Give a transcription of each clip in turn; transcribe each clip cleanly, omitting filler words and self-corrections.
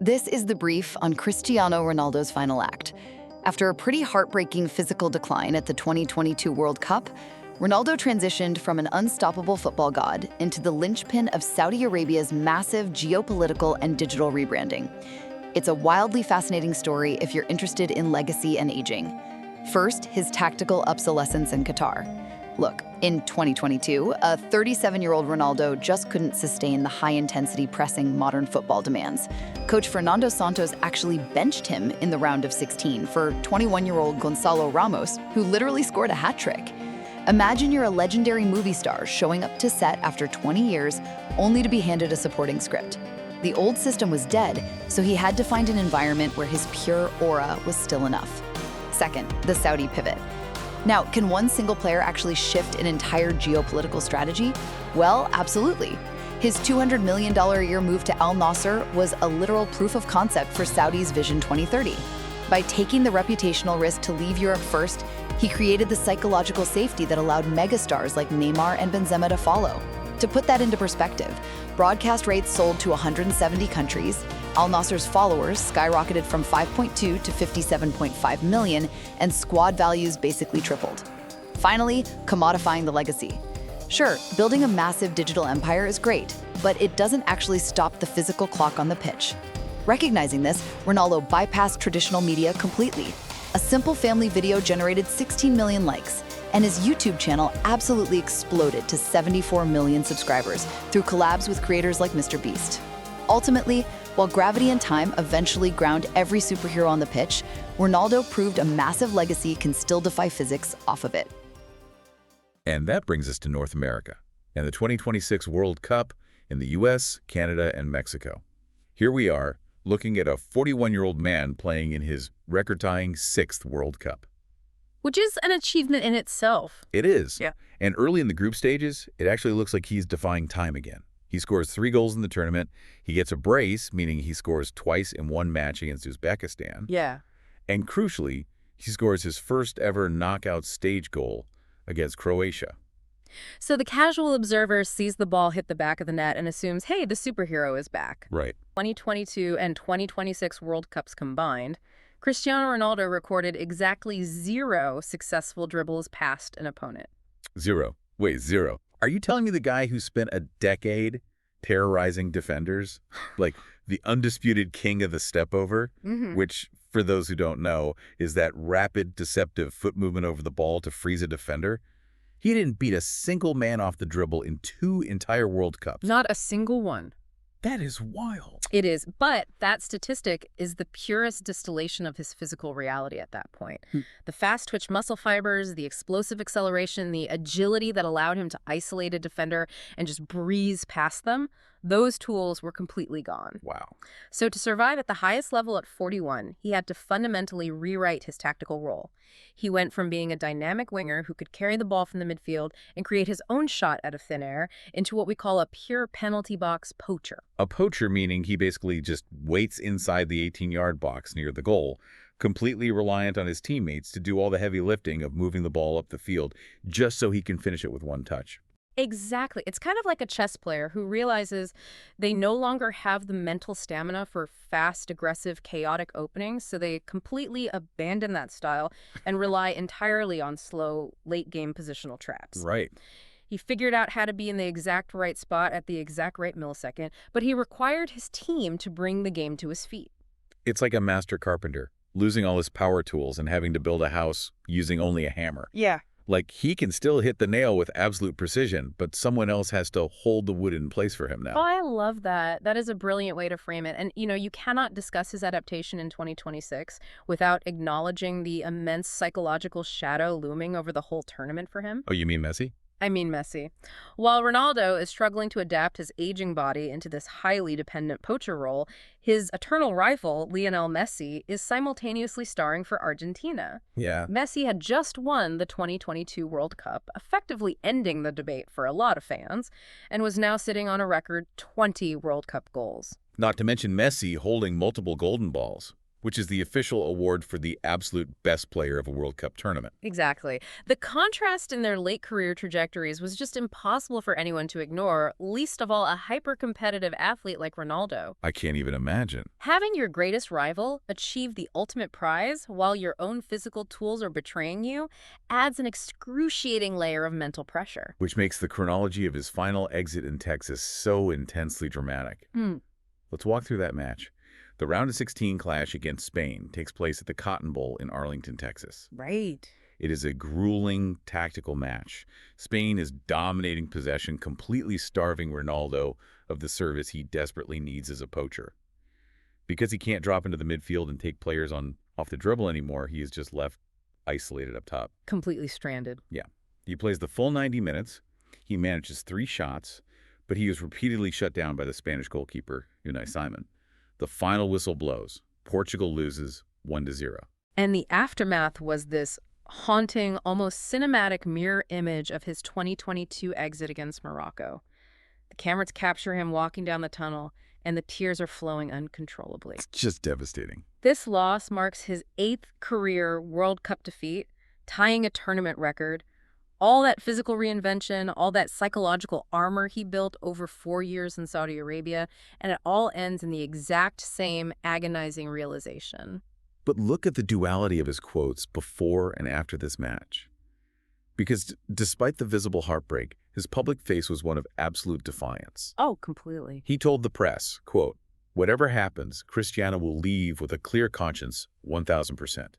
This is the brief on Cristiano Ronaldo's final act. After a pretty heartbreaking physical decline at the 2022 World Cup, Ronaldo transitioned from an unstoppable football god into the linchpin of Saudi Arabia's massive geopolitical and digital rebranding. It's a wildly fascinating story if you're interested in legacy and aging. First, his tactical obsolescence in Qatar. Look, in 2022, a 37-year-old Ronaldo just couldn't sustain the high-intensity pressing modern football demands. Coach Fernando Santos actually benched him in the round of 16 for 21-year-old Gonzalo Ramos, who literally scored a hat trick. Imagine you're a legendary movie star showing up to set after 20 years, only to be handed a supporting script. The old system was dead, so he had to find an environment where his pure aura was still enough. Second, the Saudi pivot. Now, can one single player actually shift an entire geopolitical strategy? Well, absolutely. His $200 million a year move to Al Nassr was a literal proof of concept for Saudi's Vision 2030. By taking the reputational risk to leave Europe first, he created the psychological safety that allowed megastars like Neymar and Benzema to follow. To put that into perspective, broadcast rates sold to 170 countries, Al Nassr's followers skyrocketed from 5.2 to 57.5 million, and squad values basically tripled. Finally, commodifying the legacy. Sure, building a massive digital empire is great, but it doesn't actually stop the physical clock on the pitch. Recognizing this, Ronaldo bypassed traditional media completely. A simple family video generated 16 million likes, and his YouTube channel absolutely exploded to 74 million subscribers through collabs with creators like Mr. Beast. Ultimately, while gravity and time eventually ground every superhero on the pitch, Ronaldo proved a massive legacy can still defy physics off of it. And that brings us to North America and the 2026 World Cup in the US, Canada, and Mexico. Here we are, looking at a 41-year-old man playing in his record-tying 6th World Cup. Which is an achievement in itself. It is. Yeah. And early in the group stages, it actually looks like he's defying time again. He scores 3 goals in the tournament. He gets a brace, meaning he scores twice in one match against Uzbekistan. Yeah. And crucially, he scores his first ever knockout stage goal against Croatia. So the casual observer sees the ball hit the back of the net and assumes, hey, the superhero is back. Right. 2022 and 2026 World Cups combined, Cristiano Ronaldo recorded exactly 0 successful dribbles past an opponent. 0. Wait, 0. Are you telling me the guy who spent a decade terrorizing defenders, like the undisputed king of the step-over, which, for those who don't know, is that rapid, deceptive foot movement over the ball to freeze a defender? He didn't beat a single man off the dribble in 2 entire World Cups. Not a single one. That is wild. It is, but that statistic is the purest distillation of his physical reality at that point. The fast-twitch muscle fibers, the explosive acceleration, the agility that allowed him to isolate a defender and just breeze past them, those tools were completely gone. Wow. So to survive at the highest level at 41, he had to fundamentally rewrite his tactical role. He went from being a dynamic winger who could carry the ball from the midfield and create his own shot out of thin air into what we call a pure penalty box poacher. A poacher meaning he basically just waits inside the 18-yard box near the goal, completely reliant on his teammates to do all the heavy lifting of moving the ball up the field just so he can finish it with one touch. Exactly. It's kind of like a chess player who realizes they no longer have the mental stamina for fast, aggressive, chaotic openings, so they completely abandon that style and rely entirely on slow, late-game positional traps. Right. He figured out how to be in the exact right spot at the exact right millisecond, but he required his team to bring the game to his feet. It's like a master carpenter, losing all his power tools and having to build a house using only a hammer. Yeah. Like, he can still hit the nail with absolute precision, but someone else has to hold the wood in place for him now. Oh, I love that. That is a brilliant way to frame it. And, you cannot discuss his adaptation in 2026 without acknowledging the immense psychological shadow looming over the whole tournament for him. Oh, you mean Messi? I mean Messi. While Ronaldo is struggling to adapt his aging body into this highly dependent poacher role, his eternal rival, Lionel Messi, is simultaneously starring for Argentina. Yeah. Messi had just won the 2022 World Cup, effectively ending the debate for a lot of fans, and was now sitting on a record 20 World Cup goals. Not to mention Messi holding multiple golden balls. which is the official award for the absolute best player of a World Cup tournament. Exactly. The contrast in their late career trajectories was just impossible for anyone to ignore, least of all a hyper-competitive athlete like Ronaldo. I can't even imagine. Having your greatest rival achieve the ultimate prize while your own physical tools are betraying you adds an excruciating layer of mental pressure. Which makes the chronology of his final exit in Texas so intensely dramatic. Let's walk through that match. The round of 16 clash against Spain takes place at the Cotton Bowl in Arlington, Texas. Right. It is a grueling tactical match. Spain is dominating possession, completely starving Ronaldo of the service he desperately needs as a poacher. Because he can't drop into the midfield and take players off the dribble anymore, he is just left isolated up top. Completely stranded. Yeah. He plays the full 90 minutes. He manages 3 shots, but he is repeatedly shut down by the Spanish goalkeeper, Unai Simon. The final whistle blows. Portugal loses 1-0. And the aftermath was this haunting, almost cinematic mirror image of his 2022 exit against Morocco. The cameras capture him walking down the tunnel, and the tears are flowing uncontrollably. It's just devastating. This loss marks his 8th career World Cup defeat, tying a tournament record. All that physical reinvention, all that psychological armor he built over 4 years in Saudi Arabia, and it all ends in the exact same agonizing realization. But look at the duality of his quotes before and after this match. Because despite the visible heartbreak, his public face was one of absolute defiance. Oh, completely. He told the press, quote, "Whatever happens, Cristiano will leave with a clear conscience, 1,000%.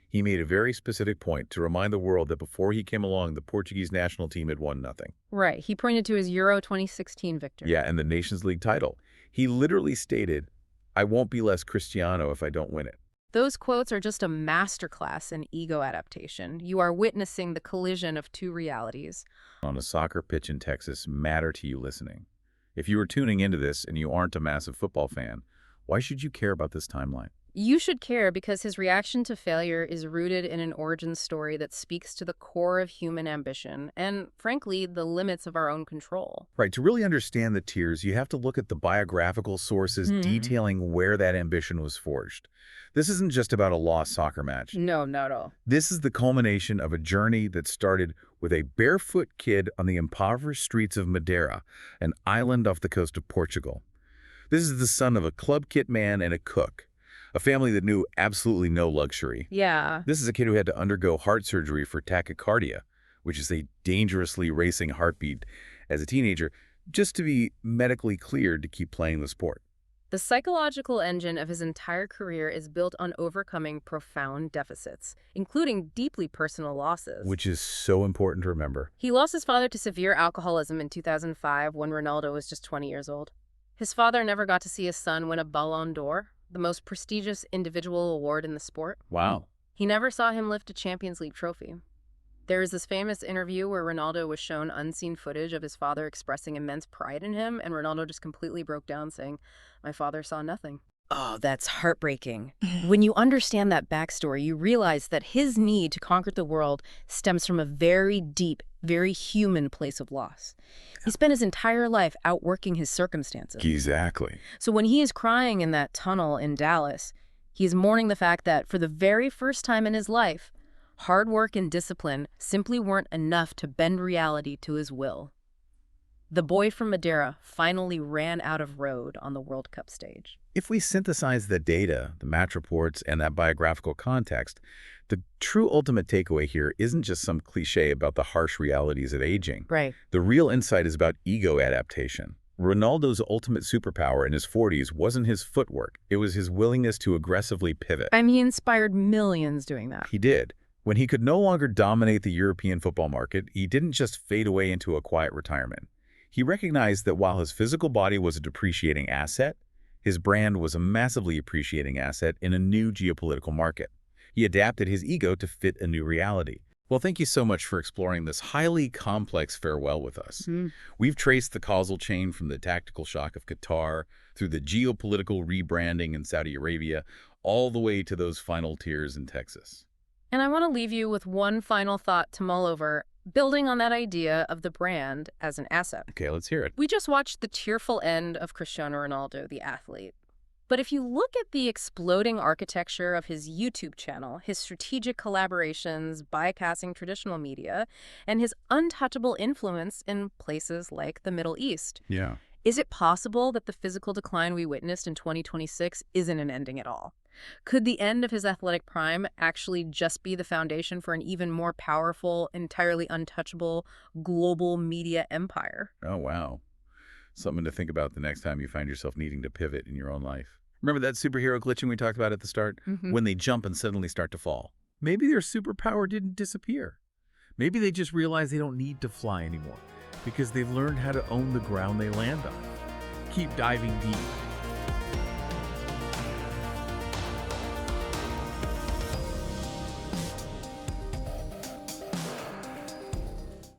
He made a very specific point to remind the world that before he came along, the Portuguese national team had won nothing." Right. He pointed to his Euro 2016 victory. Yeah, and the Nations League title. He literally stated, "I won't be less Cristiano if I don't win it." Those quotes are just a masterclass in ego adaptation. You are witnessing the collision of two realities. On a soccer pitch in Texas matter to you listening. If you are tuning into this and you aren't a massive football fan, why should you care about this timeline? You should care because his reaction to failure is rooted in an origin story that speaks to the core of human ambition and, frankly, the limits of our own control. Right, to really understand the tears, you have to look at the biographical sources detailing where that ambition was forged. This isn't just about a lost soccer match. No, not at all. This is the culmination of a journey that started with a barefoot kid on the impoverished streets of Madeira, an island off the coast of Portugal. This is the son of a club kit man and a cook, a family that knew absolutely no luxury. Yeah. This is a kid who had to undergo heart surgery for tachycardia, which is a dangerously racing heartbeat, as a teenager, just to be medically cleared to keep playing the sport. The psychological engine of his entire career is built on overcoming profound deficits, including deeply personal losses. Which is so important to remember. He lost his father to severe alcoholism in 2005 when Ronaldo was just 20 years old. His father never got to see his son win a Ballon d'Or, the most prestigious individual award in the sport. Wow. He never saw him lift a Champions League trophy. There is this famous interview where Ronaldo was shown unseen footage of his father expressing immense pride in him, and Ronaldo just completely broke down saying, "My father saw nothing." Oh, that's heartbreaking. When you understand that backstory, you realize that his need to conquer the world stems from a very deep, very human place of loss. He spent his entire life outworking his circumstances. Exactly. So when he is crying in that tunnel in Dallas, he is mourning the fact that for the very first time in his life, hard work and discipline simply weren't enough to bend reality to his will. The boy from Madeira finally ran out of road on the World Cup stage. If we synthesize the data, the match reports, and that biographical context, the true ultimate takeaway here isn't just some cliche about the harsh realities of aging. Right. The real insight is about ego adaptation. Ronaldo's ultimate superpower in his 40s wasn't his footwork. It was his willingness to aggressively pivot. And he inspired millions doing that. He did. When he could no longer dominate the European football market, he didn't just fade away into a quiet retirement. He recognized that while his physical body was a depreciating asset, his brand was a massively appreciating asset in a new geopolitical market. He adapted his ego to fit a new reality. Well, thank you so much for exploring this highly complex farewell with us. We've traced the causal chain from the tactical shock of Qatar through the geopolitical rebranding in Saudi Arabia, all the way to those final tears in Texas. And I want to leave you with one final thought to mull over, building on that idea of the brand as an asset. Okay, let's hear it. We just watched the tearful end of Cristiano Ronaldo, the athlete. But if you look at the exploding architecture of his YouTube channel, his strategic collaborations bypassing traditional media, and his untouchable influence in places like the Middle East, Yeah. is it possible that the physical decline we witnessed in 2026 isn't an ending at all? Could the end of his athletic prime actually just be the foundation for an even more powerful, entirely untouchable global media empire? Oh, wow. Something to think about the next time you find yourself needing to pivot in your own life. Remember that superhero glitching we talked about at the start? When they jump and suddenly start to fall. Maybe their superpower didn't disappear. Maybe they just realize they don't need to fly anymore because they've learned how to own the ground they land on. Keep diving deep